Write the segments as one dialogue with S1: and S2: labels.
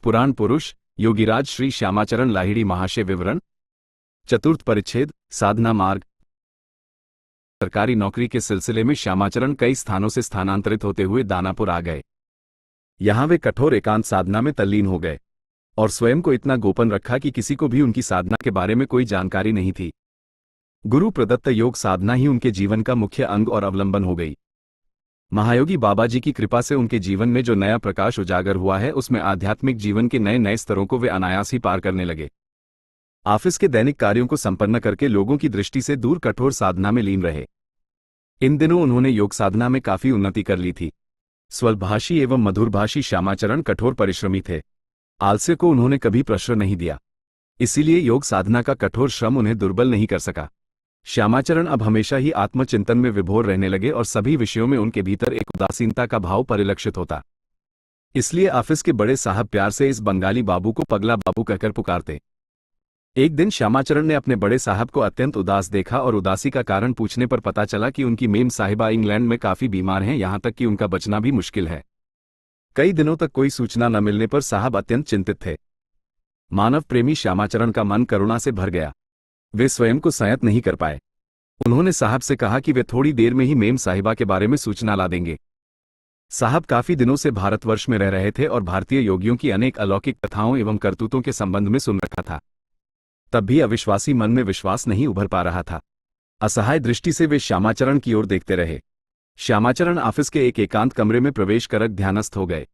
S1: पुराण पुरुष योगीराज श्री श्यामाचरण लाहिड़ी महाशय विवरण। चतुर्थ परिच्छेद साधना मार्ग। सरकारी नौकरी के सिलसिले में श्यामाचरण कई स्थानों से स्थानांतरित होते हुए दानापुर आ गए। यहां वे कठोर एकांत साधना में तल्लीन हो गए और स्वयं को इतना गोपन रखा कि किसी को भी उनकी साधना के बारे में कोई जानकारी नहीं थी। गुरु प्रदत्त योग साधना ही उनके जीवन का मुख्य अंग और अवलंबन हो गई। महायोगी बाबा जी की कृपा से उनके जीवन में जो नया प्रकाश उजागर हुआ है, उसमें आध्यात्मिक जीवन के नए नए स्तरों को वे अनायास ही पार करने लगे। ऑफिस के दैनिक कार्यों को संपन्न करके लोगों की दृष्टि से दूर कठोर साधना में लीन रहे। इन दिनों उन्होंने योग साधना में काफी उन्नति कर ली थी। स्वल्पभाषी एवं मधुरभाषी श्यामाचरण कठोर परिश्रमी थे। आलस्य को उन्होंने कभी प्रश्रय नहीं दिया, इसीलिए योग साधना का कठोर श्रम उन्हें दुर्बल नहीं कर सका। श्यामाचरण अब हमेशा ही आत्मचिंतन में विभोर रहने लगे और सभी विषयों में उनके भीतर एक उदासीनता का भाव परिलक्षित होता। इसलिए ऑफिस के बड़े साहब प्यार से इस बंगाली बाबू को पगला बाबू कहकर पुकारते। एक दिन श्यामाचरण ने अपने बड़े साहब को अत्यंत उदास देखा और उदासी का कारण पूछने पर पता चला कि उनकी मेम साहिबा इंग्लैंड में काफी बीमार हैं, यहां तक कि उनका बचना भी मुश्किल है। कई दिनों तक कोई सूचना न मिलने पर साहब अत्यंत चिंतित थे। मानव प्रेमी श्यामाचरण का मन करुणा से भर गया। वे स्वयं को संयत नहीं कर पाए। उन्होंने साहब से कहा कि वे थोड़ी देर में ही मेम साहिबा के बारे में सूचना ला देंगे। साहब काफी दिनों से भारतवर्ष में रह रहे थे और भारतीय योगियों की अनेक अलौकिक कथाओं एवं करतूतों के संबंध में सुन रखा था। तब भी अविश्वासी मन में विश्वास नहीं उभर पा रहा था। असहाय दृष्टि से वे श्यामाचरण की ओर देखते रहे। श्यामाचरण ऑफिस के एक एकांत कमरे में प्रवेश कर ध्यानस्थ हो गए।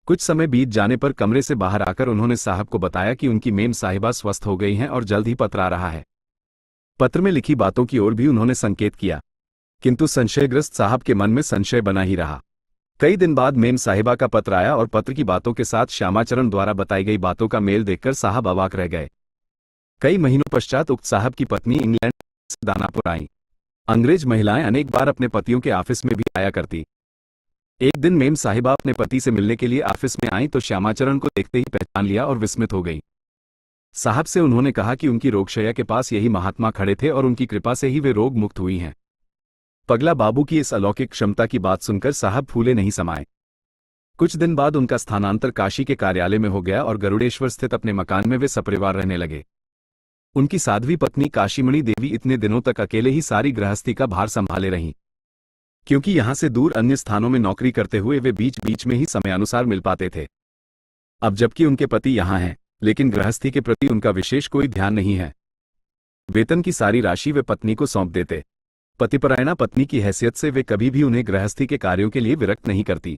S1: कुछ समय बीत जाने पर कमरे से बाहर आकर उन्होंने साहब को बताया कि उनकी मेम साहिबा स्वस्थ हो गई हैं और जल्द ही पत्र आ रहा है। पत्र में लिखी बातों की ओर भी उन्होंने संकेत किया, किंतु संशयग्रस्त साहब के मन में संशय बना ही रहा। कई दिन बाद मेम साहिबा का पत्र आया और पत्र की बातों के साथ श्यामाचरण द्वारा बताई गई बातों का मेल देखकर साहब अवाक रह गए। कई महीनों पश्चात उक्त साहब की पत्नी इंग्लैंड से दानापुर आईं। अंग्रेज महिलाएं अनेक बार अपने पतियों के ऑफिस में भी आया करती। एक दिन मेम साहिबा अपने पति से मिलने के लिए ऑफिस में आईं तो श्यामाचरण को देखते ही पहचान लिया और विस्मित हो गई। साहब से उन्होंने कहा कि उनकी रोगशैया के पास यही महात्मा खड़े थे और उनकी कृपा से ही वे रोग मुक्त हुई हैं। पगला बाबू की इस अलौकिक क्षमता की बात सुनकर साहब फूले नहीं समाये। कुछ दिन बाद उनका स्थानांतर काशी के कार्यालय में हो गया और गरुड़ेश्वर स्थित अपने मकान में वे सपरिवार रहने लगे। उनकी साध्वी पत्नी काशीमणि देवी इतने दिनों तक अकेले ही सारी गृहस्थी का भार संभाले रहीं। क्योंकि यहां से दूर अन्य स्थानों में नौकरी करते हुए वे बीच बीच में ही समयानुसार मिल पाते थे। अब जबकि उनके पति यहां हैं, लेकिन गृहस्थी के प्रति उनका विशेष कोई ध्यान नहीं है। वेतन की सारी राशि वे पत्नी को सौंप देते। पतिपरायणा पत्नी की हैसियत से वे कभी भी उन्हें गृहस्थी के कार्यों के लिए विरक्त नहीं करती।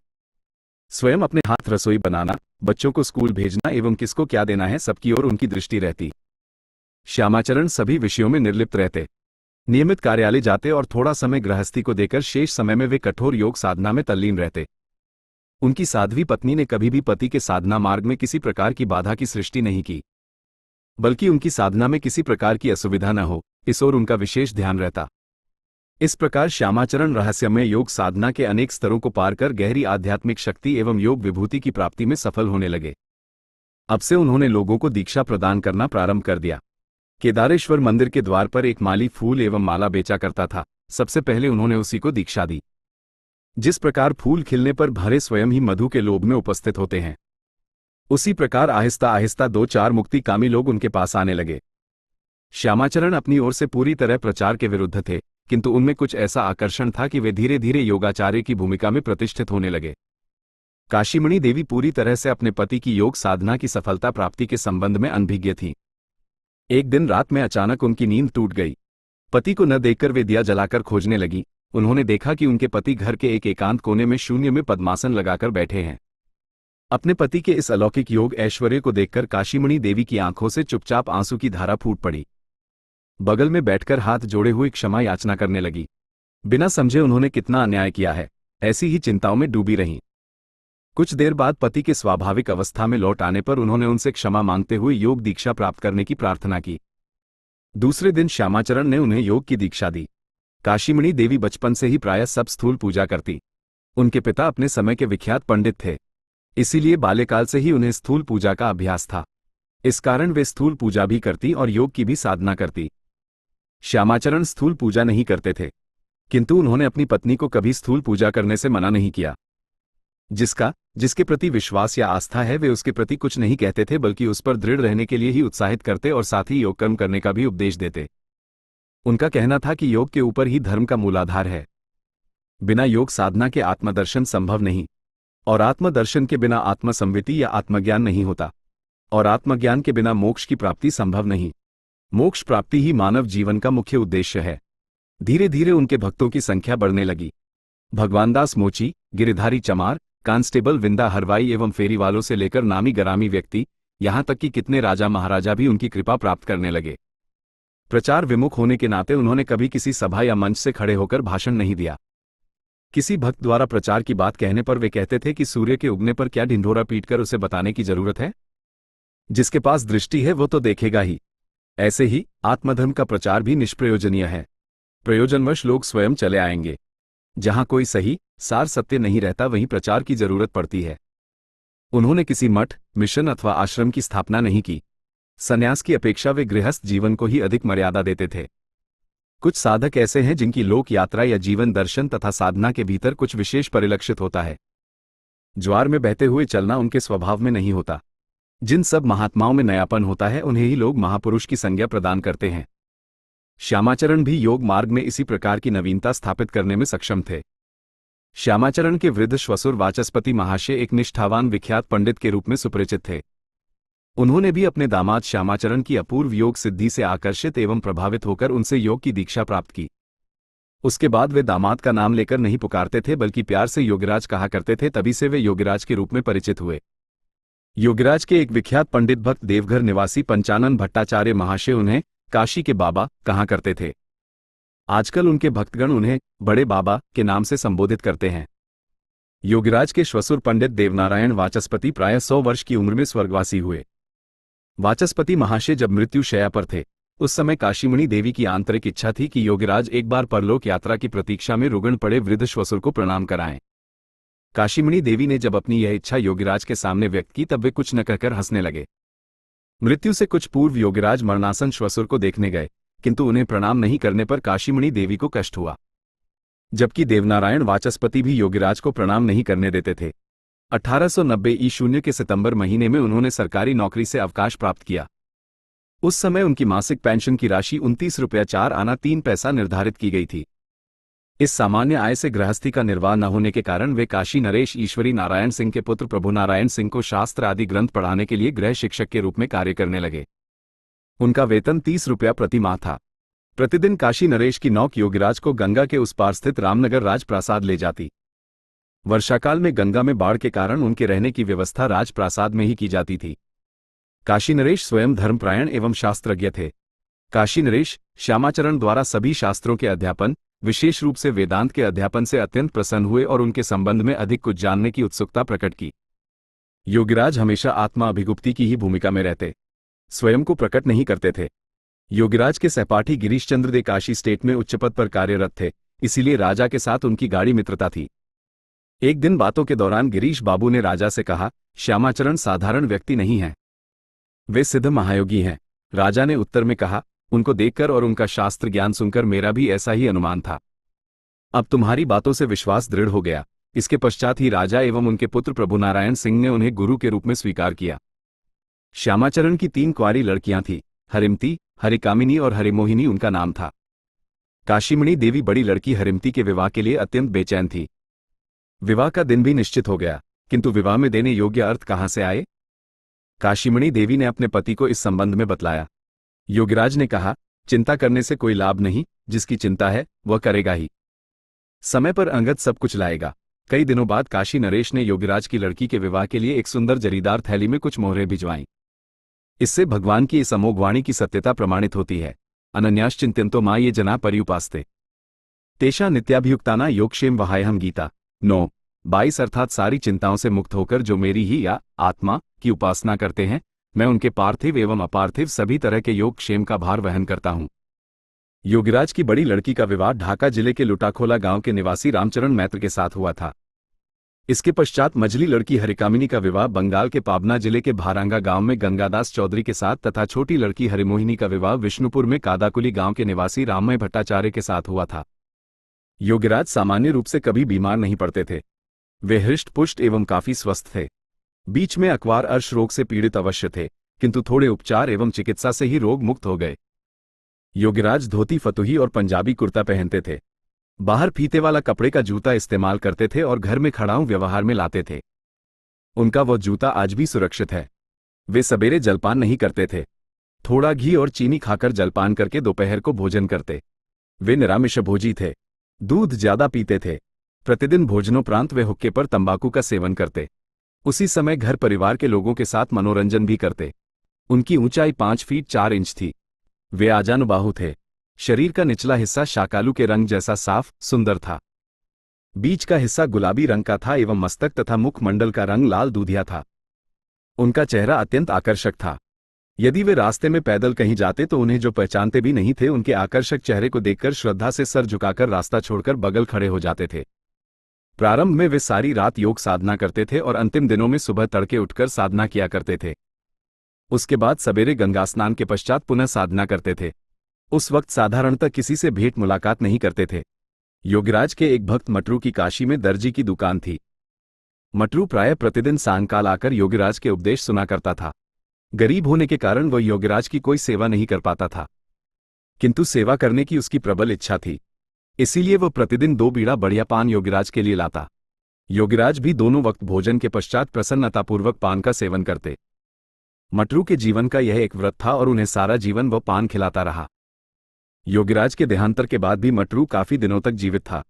S1: स्वयं अपने हाथ रसोई बनाना, बच्चों को स्कूल भेजना एवं किसको क्या देना है, सबकी ओर उनकी दृष्टि रहती। श्यामाचरण सभी विषयों में निर्लिप्त रहते। नियमित कार्यालय जाते और थोड़ा समय गृहस्थी को देकर शेष समय में वे कठोर योग साधना में तल्लीन रहते। उनकी साध्वी पत्नी ने कभी भी पति के साधना मार्ग में किसी प्रकार की बाधा की सृष्टि नहीं की, बल्कि उनकी साधना में किसी प्रकार की असुविधा न हो, इस ओर उनका विशेष ध्यान रहता। इस प्रकार श्यामाचरण रहस्यमय योग साधना के अनेक स्तरों को पार कर गहरी आध्यात्मिक शक्ति एवं योग विभूति की प्राप्ति में सफल होने लगे। अब से उन्होंने लोगों को दीक्षा प्रदान करना प्रारंभ कर दिया। केदारेश्वर मंदिर के द्वार पर एक माली फूल एवं माला बेचा करता था। सबसे पहले उन्होंने उसी को दीक्षा दी। जिस प्रकार फूल खिलने पर भरे स्वयं ही मधु के लोभ में उपस्थित होते हैं, उसी प्रकार आहिस्ता आहिस्ता 2-4 मुक्तिकामी लोग उनके पास आने लगे। श्यामाचरण अपनी ओर से पूरी तरह प्रचार के विरुद्ध थे, किंतु उनमें कुछ ऐसा आकर्षण था कि वे धीरे धीरे योगाचार्य की भूमिका में प्रतिष्ठित होने लगे। काशीमणि देवी पूरी तरह से अपने पति की योग साधना की सफलता प्राप्ति के संबंध में अनभिज्ञ थीं। एक दिन रात में अचानक उनकी नींद टूट गई। पति को न देखकर वे दिया जलाकर खोजने लगी। उन्होंने देखा कि उनके पति घर के एक एकांत कोने में शून्य में पद्मासन लगाकर बैठे हैं। अपने पति के इस अलौकिक योग ऐश्वर्य को देखकर काशीमणि देवी की आंखों से चुपचाप आंसू की धारा फूट पड़ी। बगल में बैठकर हाथ जोड़े हुए क्षमा याचना करने लगी। बिना समझे उन्होंने कितना अन्याय किया है, ऐसी ही चिंताओं में डूबी रहीं। कुछ देर बाद पति के स्वाभाविक अवस्था में लौट आने पर उन्होंने उनसे क्षमा मांगते हुए योग दीक्षा प्राप्त करने की प्रार्थना की। दूसरे दिन श्यामाचरण ने उन्हें योग की दीक्षा दी। काशीमणि देवी बचपन से ही प्रायः सब स्थूल पूजा करती। उनके पिता अपने समय के विख्यात पंडित थे, इसीलिए बाल्यकाल से ही उन्हें स्थूल पूजा का अभ्यास था। इस कारण वे स्थूल पूजा भी करती और योग की भी साधना करती। श्यामाचरण स्थूल पूजा नहीं करते थे, किंतु उन्होंने अपनी पत्नी को कभी स्थूल पूजा करने से मना नहीं किया। जिसका जिसके प्रति विश्वास या आस्था है वे उसके प्रति कुछ नहीं कहते थे, बल्कि उस पर दृढ़ रहने के लिए ही उत्साहित करते और साथ ही योग कर्म करने का भी उपदेश देते। उनका कहना था कि योग के ऊपर ही धर्म का मूलाधार है। बिना योग साधना के आत्मदर्शन संभव नहीं, और आत्मदर्शन के बिना आत्मसंविति या आत्मज्ञान नहीं होता, और आत्मज्ञान के बिना मोक्ष की प्राप्ति संभव नहीं। मोक्ष प्राप्ति ही मानव जीवन का मुख्य उद्देश्य है। धीरे धीरे उनके भक्तों की संख्या बढ़ने लगी। भगवानदास मोची, गिरिधारी चमार, कांस्टेबल विंदा हरवाई एवं फेरी वालों से लेकर नामी गरामी व्यक्ति, यहां तक कि कितने राजा महाराजा भी उनकी कृपा प्राप्त करने लगे। प्रचार विमुख होने के नाते उन्होंने कभी किसी सभा या मंच से खड़े होकर भाषण नहीं दिया। किसी भक्त द्वारा प्रचार की बात कहने पर वे कहते थे कि सूर्य के उगने पर क्या ढिंढोरा पीटकर उसे बताने की जरूरत है? जिसके पास दृष्टि है वो तो देखेगा ही। ऐसे ही आत्मधर्म का प्रचार भी निष्प्रयोजनीय है। प्रयोजनवश लोग स्वयं चले आएंगे। जहां कोई सही सार सत्य नहीं रहता वहीं प्रचार की जरूरत पड़ती है। उन्होंने किसी मठ, मिशन अथवा आश्रम की स्थापना नहीं की। संन्यास की अपेक्षा वे गृहस्थ जीवन को ही अधिक मर्यादा देते थे। कुछ साधक ऐसे हैं जिनकी लोक यात्रा या जीवन दर्शन तथा साधना के भीतर कुछ विशेष परिलक्षित होता है। ज्वार में बहते हुए चलना उनके स्वभाव में नहीं होता। जिन सब महात्माओं में नयापन होता है उन्हें ही लोग महापुरुष की संज्ञा प्रदान करते हैं। श्यामाचरण भी योग मार्ग में इसी प्रकार की नवीनता स्थापित करने में सक्षम थे। श्यामाचरण के वृद्ध श्वशुर वाचस्पति महाशय एक निष्ठावान विख्यात पंडित के रूप में सुपरिचित थे। उन्होंने भी अपने दामाद श्यामाचरण की अपूर्व योग सिद्धि से आकर्षित एवं प्रभावित होकर उनसे योग की दीक्षा प्राप्त की। उसके बाद वे दामाद का नाम लेकर नहीं पुकारते थे बल्कि प्यार से योगीराज कहा करते थे। तभी से वे योगीराज के रूप में परिचित हुए। योगीराज के एक विख्यात पंडित भक्त देवघर निवासी पंचानन भट्टाचार्य महाशय उन्हें काशी के बाबा कहा करते थे। आजकल उनके भक्तगण उन्हें बड़े बाबा के नाम से संबोधित करते हैं। योगीराज के श्वशुर पंडित देवनारायण वाचस्पति प्रायः 100 वर्ष की उम्र में स्वर्गवासी हुए। वाचस्पति महाशय जब मृत्युशैया पर थे उस समय काशीमणि देवी की आंतरिक इच्छा थी कि योगीराज एक बार परलोक यात्रा की प्रतीक्षा में रुगण पड़े वृद्ध श्वशुर को प्रणाम कराएं। काशीमणि देवी ने जब अपनी यह इच्छा योगीराज के सामने व्यक्त की तब वे कुछ न कहकर हंसने लगे। मृत्यु से कुछ पूर्व योगीराज मरणासन श्वशुर को देखने गए, किंतु उन्हें प्रणाम नहीं करने पर काशीमणि देवी को कष्ट हुआ। जबकि देवनारायण वाचस्पति भी योगीराज को प्रणाम नहीं करने देते थे। 1890 ईशून्य के सितंबर महीने में उन्होंने सरकारी नौकरी से अवकाश प्राप्त किया। उस समय उनकी मासिक पेंशन की राशि 29 रुपया 4 आना 3 पैसा निर्धारित की गई थी। इस सामान्य आय से गृहस्थी का निर्वाह न होने के कारण वे काशी नरेश ईश्वरी नारायण सिंह के पुत्र प्रभु नारायण सिंह को शास्त्र आदि ग्रंथ पढ़ाने के लिए गृह शिक्षक के रूप में कार्य करने लगे। उनका वेतन 30 रुपया प्रति माह था। प्रतिदिन काशी नरेश की नौक योगीराज को गंगा के उस पार स्थित रामनगर राजप्रासाद ले जाती। वर्षाकाल में गंगा में बाढ़ के कारण उनके रहने की व्यवस्था राजप्रासाद में ही की जाती थी। काशी नरेश स्वयं धर्मप्रायण एवं शास्त्रज्ञ थे। काशी नरेश श्यामाचरण द्वारा सभी शास्त्रों के अध्यापन, विशेष रूप से वेदांत के अध्यापन से अत्यंत प्रसन्न हुए और उनके संबंध में अधिक कुछ जानने की उत्सुकता प्रकट की। योगीराज हमेशा आत्मा अभिगुप्ति की ही भूमिका में रहते, स्वयं को प्रकट नहीं करते थे। योगीराज के सहपाठी गिरीश चंद्र दे काशी स्टेट में उच्च पद पर कार्यरत थे, इसीलिए राजा के साथ उनकी गाढ़ी मित्रता थी। एक दिन बातों के दौरान गिरीश बाबू ने राजा से कहा, श्यामाचरण साधारण व्यक्ति नहीं है, वे सिद्ध महायोगी हैं। राजा ने उत्तर में कहा, उनको देखकर और उनका शास्त्र ज्ञान सुनकर मेरा भी ऐसा ही अनुमान था। अब तुम्हारी बातों से विश्वास दृढ़ हो गया। इसके पश्चात ही राजा एवं उनके पुत्र प्रभु नारायण सिंह ने उन्हें गुरु के रूप में स्वीकार किया। श्यामाचरण की 3 कुंवारी लड़कियां थीं, हरिमती, हरिकामिनी और हरिमोहिनी उनका नाम था। काशीमणि देवी बड़ी लड़की हरिमती के विवाह के लिए अत्यंत बेचैन थी। विवाह का दिन भी निश्चित हो गया, किंतु विवाह में देने योग्य अर्थ कहां से आए? काशीमणि देवी ने अपने पति को इस संबंध में बतलाया। योगीराज ने कहा, चिंता करने से कोई लाभ नहीं, जिसकी चिंता है वह करेगा ही। समय पर अंगद सब कुछ लाएगा। कई दिनों बाद काशी नरेश ने योगीराज की लड़की के विवाह के लिए एक सुंदर जरीदार थैली में कुछ मोहरें भिजवाईं। इससे भगवान की इस अमोघ वाणी की सत्यता प्रमाणित होती है। अनन्याश्चिंत्यन्तो मां ये जना पर्युपास्ते तेषा नित्याभियुक्ताना योगक्षेम वहायहम गीता 9:22 अर्थात सारी चिंताओं से मुक्त होकर जो मेरी ही या आत्मा की उपासना करते हैं, मैं उनके पार्थिव एवं अपार्थिव सभी तरह के योग क्षेम का भार वहन करता हूं। योगीराज की बड़ी लड़की का विवाह ढाका जिले के लुटाखोला गांव के निवासी रामचरण मैत्र के साथ हुआ था। इसके पश्चात मझली लड़की हरिकामिनी का विवाह बंगाल के पाबना जिले के भारांगा गांव में गंगादास चौधरी के साथ तथा छोटी लड़की हरिमोहिनी का विवाह विष्णुपुर में कादाकुली गांव के निवासी राममय भट्टाचार्य के साथ हुआ था। योगीराज सामान्य रूप से कभी बीमार नहीं पड़ते थे। वे हृष्ट पुष्ट एवं काफी स्वस्थ थे। बीच में अकवार अर्श रोग से पीड़ित अवश्य थे, किंतु थोड़े उपचार एवं चिकित्सा से ही रोग मुक्त हो गए। योगीराज धोती फतुही और पंजाबी कुर्ता पहनते थे। बाहर फीते वाला कपड़े का जूता इस्तेमाल करते थे और घर में खड़ाऊं व्यवहार में लाते थे। उनका वो जूता आज भी सुरक्षित है। वे सवेरे जलपान नहीं करते थे। थोड़ा घी और चीनी खाकर जलपान करके दोपहर को भोजन करते। वे निरामिषभोजी थे। दूध ज्यादा पीते थे। प्रतिदिन भोजनोपरांत वे हुक्के पर तंबाकू का सेवन करते। उसी समय घर परिवार के लोगों के साथ मनोरंजन भी करते। उनकी ऊंचाई 5 फीट 4 इंच थी। वे आजानुबाहु थे। शरीर का निचला हिस्सा शाकालू के रंग जैसा साफ सुंदर था। बीच का हिस्सा गुलाबी रंग का था एवं मस्तक तथा मुखमंडल का रंग लाल दूधिया था। उनका चेहरा अत्यंत आकर्षक था। यदि वे रास्ते में पैदल कहीं जाते तो उन्हें जो पहचानते भी नहीं थे, उनके आकर्षक चेहरे को देखकर श्रद्धा से सर झुकाकर रास्ता छोड़कर बगल खड़े हो जाते थे। प्रारंभ में वे सारी रात योग साधना करते थे और अंतिम दिनों में सुबह तड़के उठकर साधना किया करते थे। उसके बाद सवेरे गंगा स्नान के पश्चात पुनः साधना करते थे। उस वक्त साधारणतः किसी से भेंट मुलाकात नहीं करते थे। योगीराज के एक भक्त मटरू की काशी में दर्जी की दुकान थी। मटरू प्रायः प्रतिदिन सायंकाल आकर योगीराज के उपदेश सुना करता था। गरीब होने के कारण वह योगीराज की कोई सेवा नहीं कर पाता था, किंतु सेवा करने की उसकी प्रबल इच्छा थी। इसीलिए वह प्रतिदिन 2 बीड़ा बढ़िया पान योगीराज के लिए लाता। योगीराज भी दोनों वक्त भोजन के पश्चात प्रसन्नतापूर्वक पान का सेवन करते। मटरू के जीवन का यह एक व्रत था और उन्हें सारा जीवन वह पान खिलाता रहा। योगीराज के देहांतर के बाद भी मटरू काफी दिनों तक जीवित था।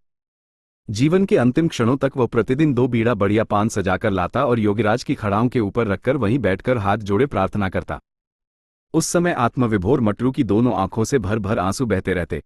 S1: जीवन के अंतिम क्षणों तक वह प्रतिदिन 2 बीड़ा बढ़िया पान सजाकर लाता और योगीराज की खड़ाओं के ऊपर रखकर वहीं बैठकर हाथ जोड़े प्रार्थना करता। उस समय आत्मविभोर मटरू की दोनों आंखों से भर भर आंसू बहते रहते।